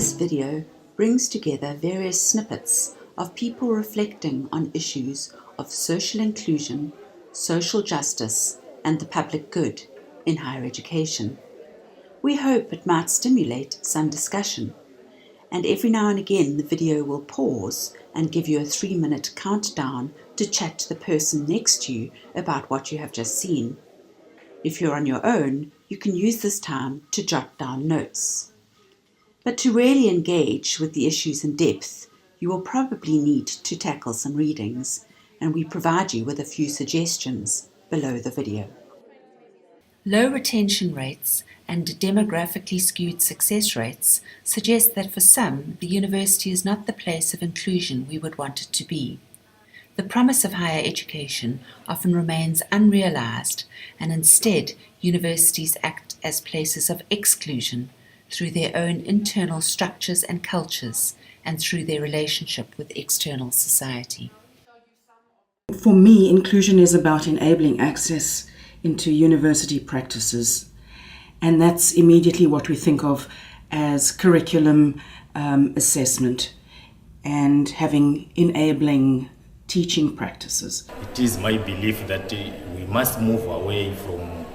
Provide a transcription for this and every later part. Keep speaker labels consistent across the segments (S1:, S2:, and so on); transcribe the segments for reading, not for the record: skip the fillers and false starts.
S1: This video brings together various snippets of people reflecting on issues of social inclusion, social justice, and the public good in higher education. We hope it might stimulate some discussion, and every now and again the video will pause and give you a 3-minute countdown to chat to the person next to you about what you have just seen. If you're on your own, you can use this time to jot down notes. But to really engage with the issues in depth, you will probably need to tackle some readings, and we provide you with a few suggestions below the video. Low retention rates and demographically skewed success rates suggest that for some, the university is not the place of inclusion we would want it to be. The promise of higher education often remains unrealized, and instead universities act as places of exclusion through their own internal structures and cultures and through their relationship with external society.
S2: For me, inclusion is about enabling access into university practices, and that's immediately what we think of as curriculum assessment and having enabling teaching practices.
S3: It is my belief that we must move away from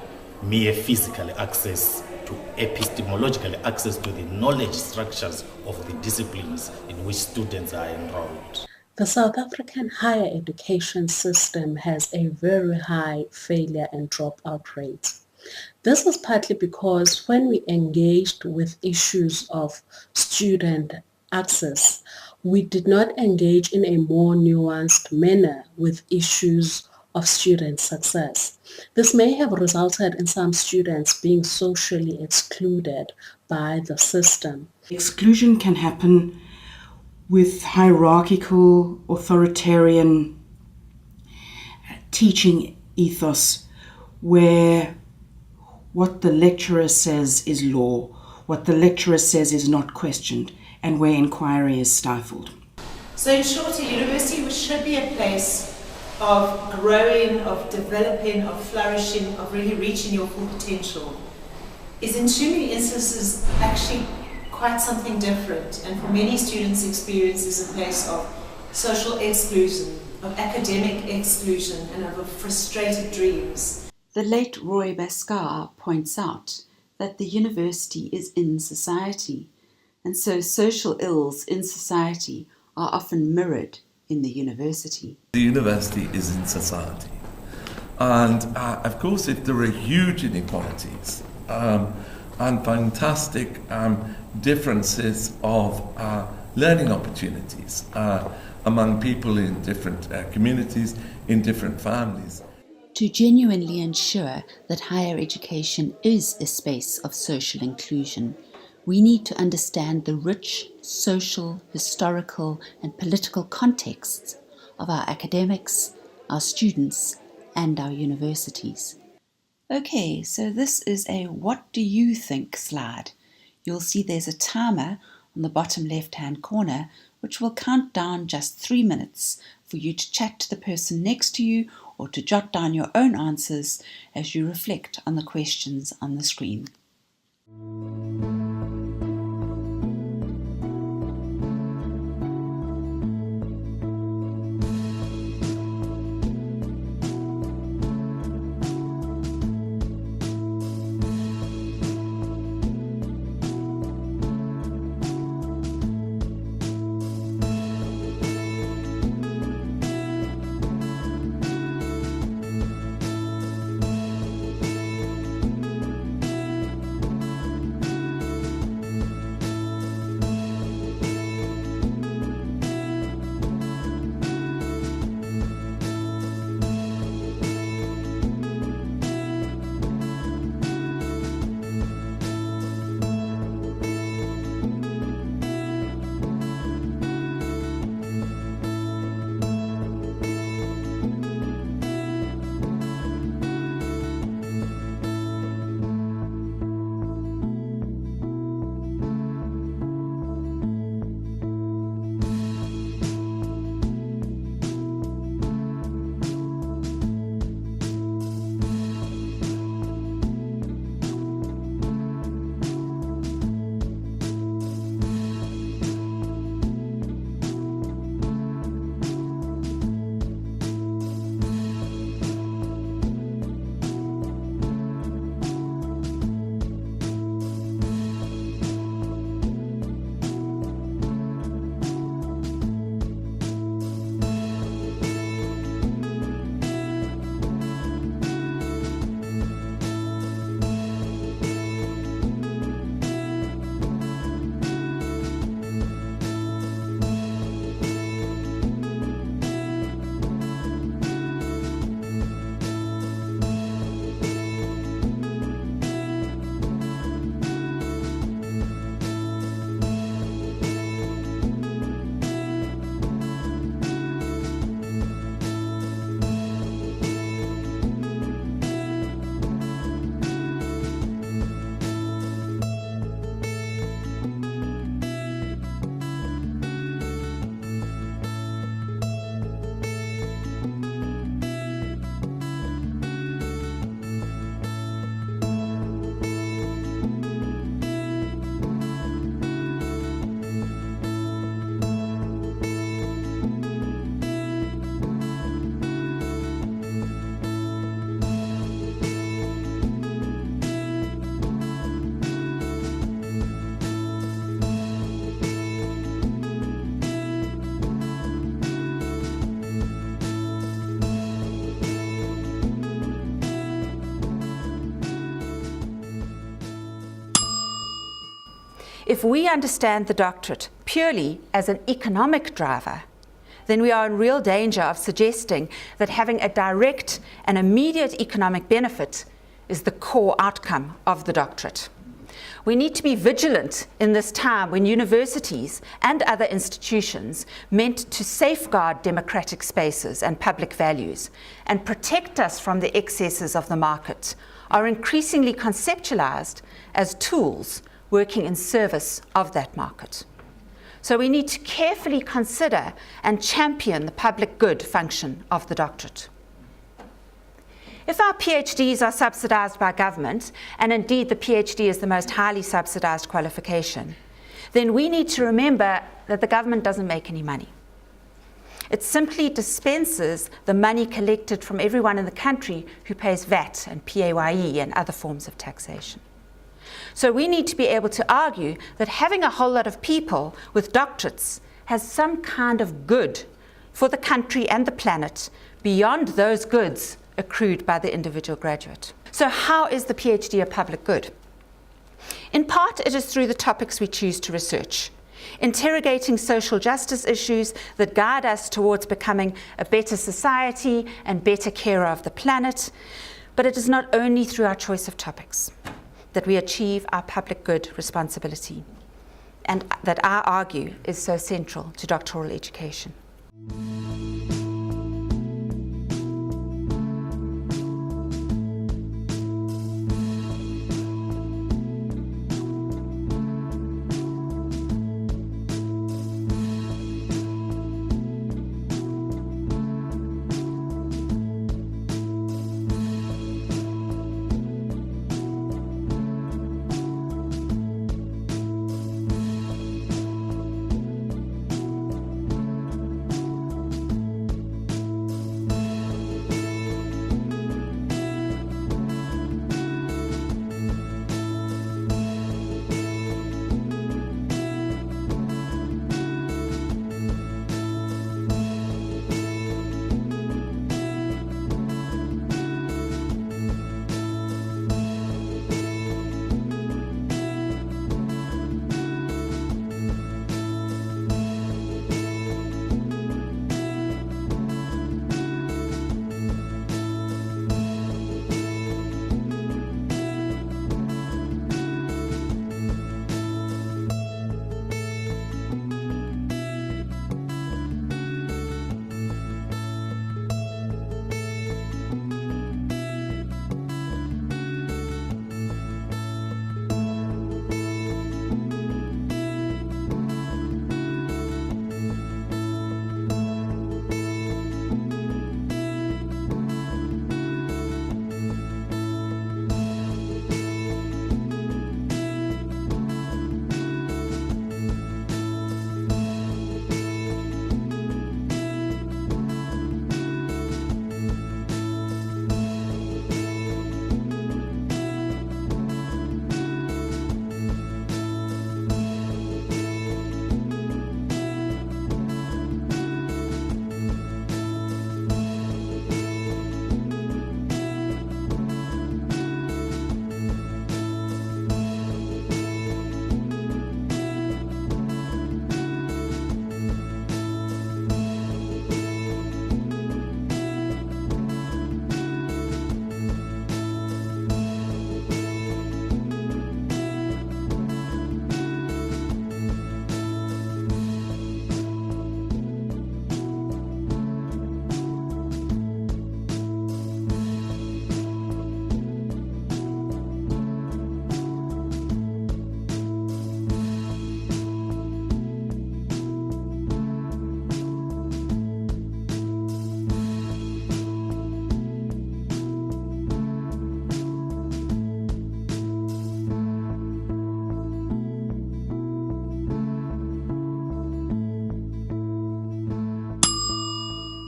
S3: mere physical access to epistemological access to the knowledge structures of the disciplines in which students are enrolled.
S4: The South African higher education system has a very high failure and dropout rate. This is partly because when we engaged with issues of student access, we did not engage in a more nuanced manner with issues of student success. This may have resulted in some students being socially excluded by the system.
S2: Exclusion can happen with hierarchical, authoritarian teaching ethos where what the lecturer says is law, what the lecturer says is not questioned, and where inquiry is stifled.
S5: So in short, a university should be a place of growing, of developing, of flourishing, of really reaching your full potential, is in too many instances actually quite something different, and for many students experience is a place of social exclusion, of academic exclusion, and of frustrated dreams.
S1: The late Roy Bascar points out that the university is in society, and so social ills in society are often mirrored in the university.
S6: The university is in society, and of course if there are huge inequalities and fantastic differences of learning opportunities among people in different communities, in different families.
S1: To genuinely ensure that higher education is a space of social inclusion, we need to understand the rich social, historical, and political contexts of our academics, our students, and our universities. Okay, so this is a "What do you think" slide. You'll see there's a timer on the bottom left-hand corner which will count down just 3 minutes for you to chat to the person next to you or to jot down your own answers as you reflect on the questions on the screen.
S7: If we understand the doctorate purely as an economic driver, then we are in real danger of suggesting that having a direct and immediate economic benefit is the core outcome of the doctorate. We need to be vigilant in this time when universities and other institutions meant to safeguard democratic spaces and public values and protect us from the excesses of the market are increasingly conceptualized as tools working in service of that market. So we need to carefully consider and champion the public good function of the doctorate. If our PhDs are subsidized by government, and indeed the PhD is the most highly subsidized qualification, then we need to remember that the government doesn't make any money. It simply dispenses the money collected from everyone in the country who pays VAT and PAYE and other forms of taxation. So we need to be able to argue that having a whole lot of people with doctorates has some kind of good for the country and the planet beyond those goods accrued by the individual graduate. So how is the PhD a public good? In part, it is through the topics we choose to research, interrogating social justice issues that guide us towards becoming a better society and better carer of the planet. But it is not only through our choice of topics that we achieve our public good responsibility, and that I argue is so central to doctoral education.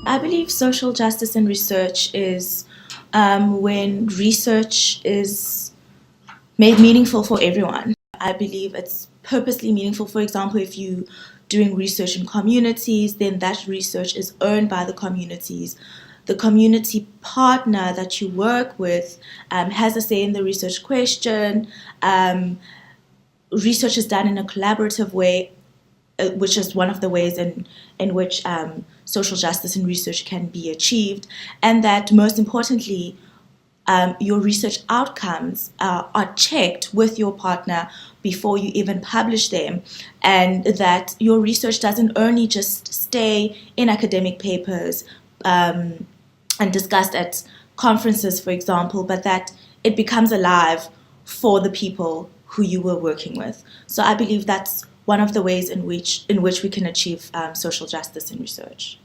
S8: I believe social justice in research is when research is made meaningful for everyone. I believe it's purposely meaningful. For example, if you're doing research in communities, then that research is owned by the communities. The community partner that you work with has a say in the research question. research is done in a collaborative way, which is one of the ways in which social justice in research can be achieved, and that most importantly, your research outcomes are checked with your partner before you even publish them, and that your research doesn't only just stay in academic papers and discussed at conferences, for example, but that it becomes alive for the people who you were working with. So I believe that's one of the ways in which we can achieve social justice in research.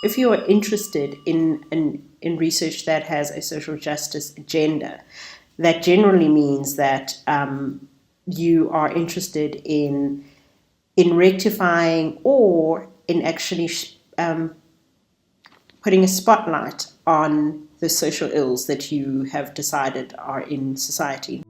S9: If you are interested in research that has a social justice agenda, that generally means that you are interested in rectifying or in actually putting a spotlight on the social ills that you have decided are in society.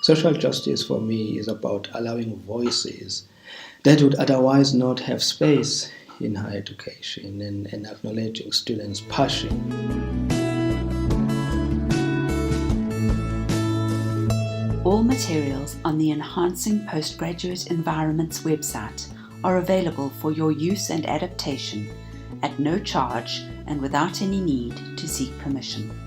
S10: Social justice for me is about allowing voices that would otherwise not have space in higher education and acknowledging students' passion.
S1: All materials on the Enhancing Postgraduate Environments website are available for your use and adaptation at no charge and without any need to seek permission.